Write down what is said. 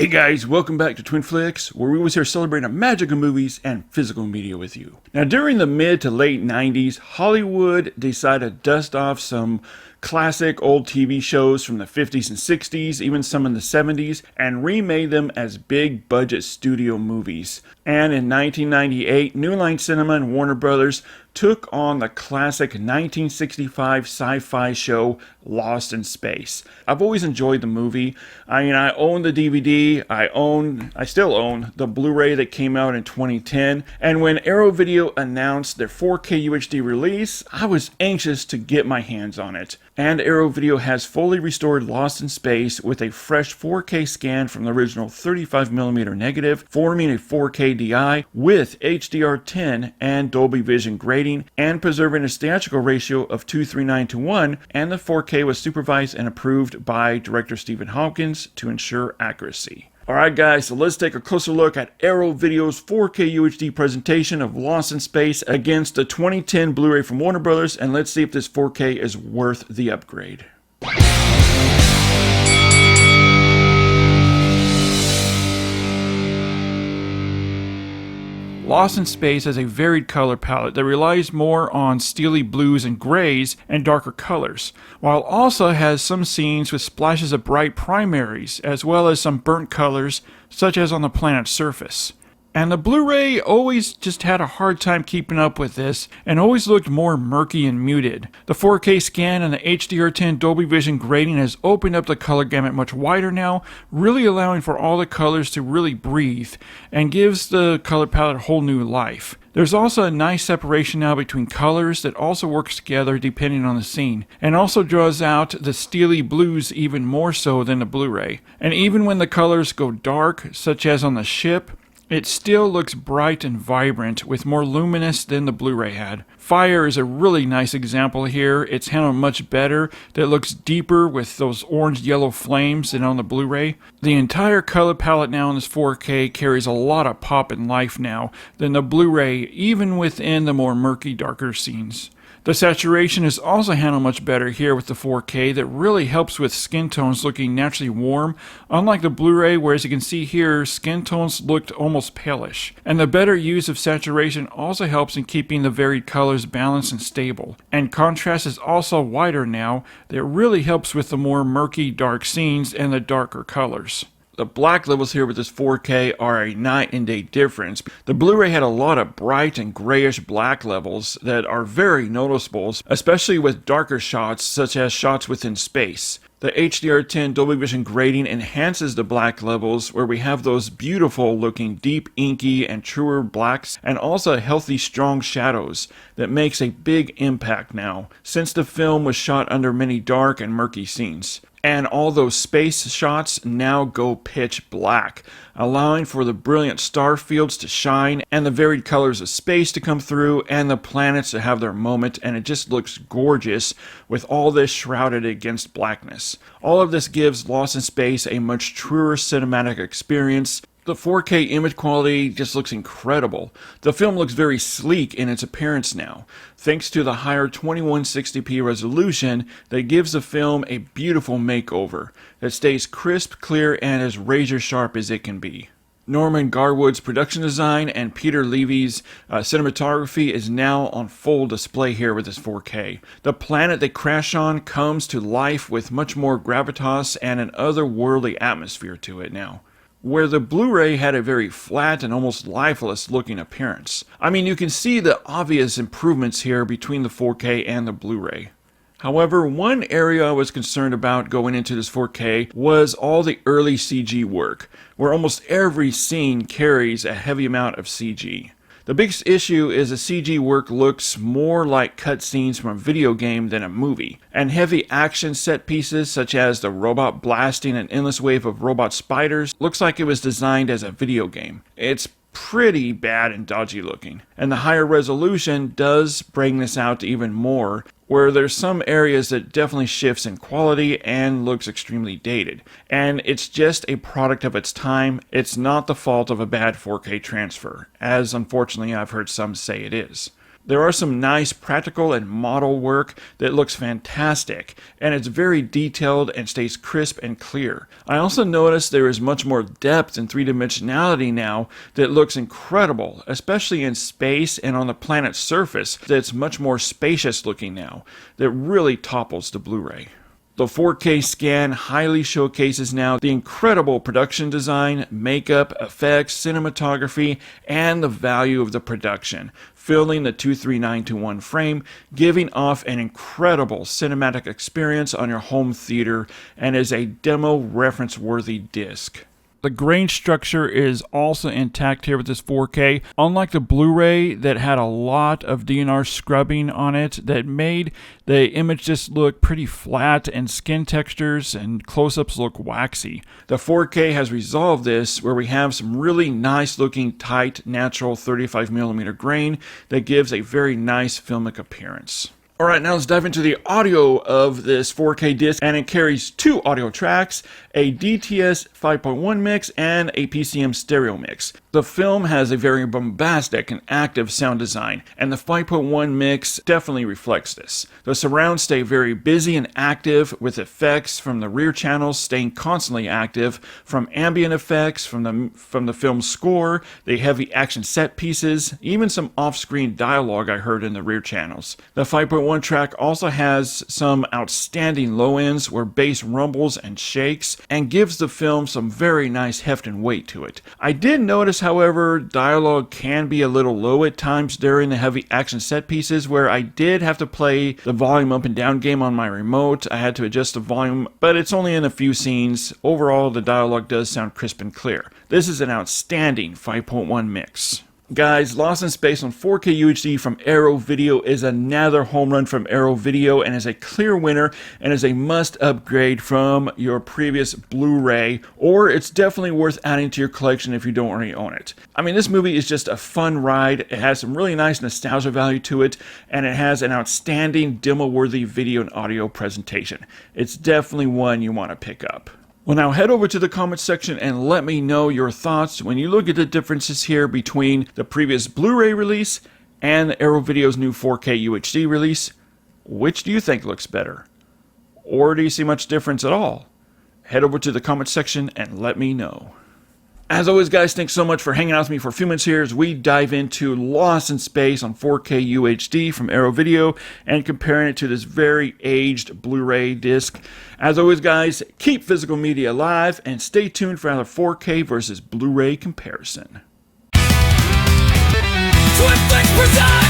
guys, welcome back to Twin Flicks, where we was here celebrating the magic of movies and physical media with you. Now, during the mid to late 90s, Hollywood decided to dust off some classic old TV shows from the 50s and 60s, even some in the 70s, and remade them as big budget studio movies. And in 1998, New Line Cinema and Warner Brothers took on the classic 1965 sci-fi show Lost in Space. I've always enjoyed the movie. I own the DVD, I still own the Blu-ray that came out in 2010, and when Arrow Video announced their 4K UHD release, I was anxious to get my hands on it. And Arrow Video has fully restored Lost in Space with a fresh 4K scan from the original 35mm negative, forming a 4K DI with HDR10 and Dolby Vision grading, and preserving a theatrical ratio of 2:3:9:1, and the 4K was supervised and approved by director Stephen Hopkins to ensure accuracy. Alright guys, so let's take a closer look at Arrow Video's 4K UHD presentation of Lost in Space against the 2010 Blu-ray from Warner Brothers, and let's see if this 4K is worth the upgrade. Lost in Space has a varied color palette that relies more on steely blues and grays and darker colors, while also has some scenes with splashes of bright primaries, as well as some burnt colors, such as on the planet's surface. And the Blu-ray always just had a hard time keeping up with this, and always looked more murky and muted. The 4K scan and the HDR10 Dolby Vision grading has opened up the color gamut much wider now, really allowing for all the colors to really breathe, and gives the color palette a whole new life. There's also a nice separation now between colors that also works together depending on the scene, and also draws out the steely blues even more so than the Blu-ray. And even when the colors go dark, such as on the ship, it still looks bright and vibrant, with more luminous than the Blu-ray had. Fire is a really nice example here. It's handled much better. That looks deeper with those orange-yellow flames than on the Blu-ray. The entire color palette now in this 4K carries a lot of pop and life now than the Blu-ray, even within the more murky, darker scenes. The saturation is also handled much better here with the 4K that really helps with skin tones looking naturally warm, unlike the Blu-ray where, as you can see here, skin tones looked almost palish. And the better use of saturation also helps in keeping the varied colors balanced and stable. And contrast is also wider now that really helps with the more murky dark scenes and the darker colors. The black levels here with this 4K are a night and day difference. The Blu-ray had a lot of bright and grayish black levels that are very noticeable, especially with darker shots such as shots within space. The HDR10 Dolby Vision grading enhances the black levels, where we have those beautiful looking deep inky and truer blacks, and also healthy strong shadows that makes a big impact now, since the film was shot under many dark and murky scenes. And all those space shots now go pitch black, allowing for the brilliant star fields to shine and the varied colors of space to come through and the planets to have their moment, and it just looks gorgeous with all this shrouded against blackness. All of this gives Lost in Space a much truer cinematic experience. The 4K image quality just looks incredible. The film looks very sleek in its appearance now, thanks to the higher 2160p resolution that gives the film a beautiful makeover that stays crisp, clear, and as razor sharp as it can be. Norman Garwood's production design and Peter Levy's cinematography is now on full display here with this 4K. The planet they crash on comes to life with much more gravitas and an otherworldly atmosphere to it now, where the Blu-ray had a very flat and almost lifeless looking appearance. I mean, you can see the obvious improvements here between the 4K and the Blu-ray. However, one area I was concerned about going into this 4K was all the early CG work, where almost every scene carries a heavy amount of CG. The biggest issue is the CG work looks more like cutscenes from a video game than a movie, and heavy action set pieces such as the robot blasting an endless wave of robot spiders looks like it was designed as a video game. It's pretty bad and dodgy looking, and the higher resolution does bring this out even more, where there's some areas that definitely shifts in quality and looks extremely dated. And it's just a product of its time. It's not the fault of a bad 4K transfer, as unfortunately I've heard some say it is. There are some nice practical and model work that looks fantastic, and it's very detailed and stays crisp and clear. I also noticed there is much more depth and three-dimensionality now that looks incredible, especially in space and on the planet's surface. That's much more spacious looking now. That really topples the Blu-ray. The 4K scan highly showcases now the incredible production design, makeup, effects, cinematography, and the value of the production, filling the 239 to 1 frame, giving off an incredible cinematic experience on your home theater, and is a demo reference-worthy disc. The grain structure is also intact here with this 4K. Unlike the Blu-ray that had a lot of DNR scrubbing on it that made the image just look pretty flat and skin textures and close-ups look waxy. The 4K has resolved this where we have some really nice looking tight natural 35mm grain that gives a very nice filmic appearance. Alright, now let's dive into the audio of this 4K disc, and it carries 2 audio tracks, a DTS 5.1 mix and a PCM stereo mix. The film has a very bombastic and active sound design, and the 5.1 mix definitely reflects this. The surrounds stay very busy and active, with effects from the rear channels staying constantly active, from ambient effects, from the film's score, the heavy action set pieces, even some off-screen dialogue I heard in the rear channels. The 5.1 track also has some outstanding low ends where bass rumbles and shakes, and gives the film some very nice heft and weight to it. I did notice, however, dialogue can be a little low at times during the heavy action set pieces, where I did have to play the volume up and down game on my remote. I had to adjust the volume, but it's only in a few scenes. Overall, the dialogue does sound crisp and clear. This is an outstanding 5.1 mix. Guys, Lost in Space on 4K UHD from Arrow Video is another home run from Arrow Video, and is a clear winner and is a must upgrade from your previous Blu-ray, or it's definitely worth adding to your collection if you don't already own it. I mean, this movie is just a fun ride. It has some really nice nostalgia value to it, and it has an outstanding demo-worthy video and audio presentation. It's definitely one you want to pick up. Well, now head over to the comments section and let me know your thoughts when you look at the differences here between the previous Blu-ray release and Arrow Video's new 4K UHD release. Which do you think looks better? Or do you see much difference at all? Head over to the comments section and let me know. As always, guys, thanks so much for hanging out with me for a few minutes here as we dive into Lost in Space on 4K UHD from Arrow Video and comparing it to this very aged Blu-ray disc. As always, guys, keep physical media alive and stay tuned for another 4K versus Blu-ray comparison. Twin Flicks presents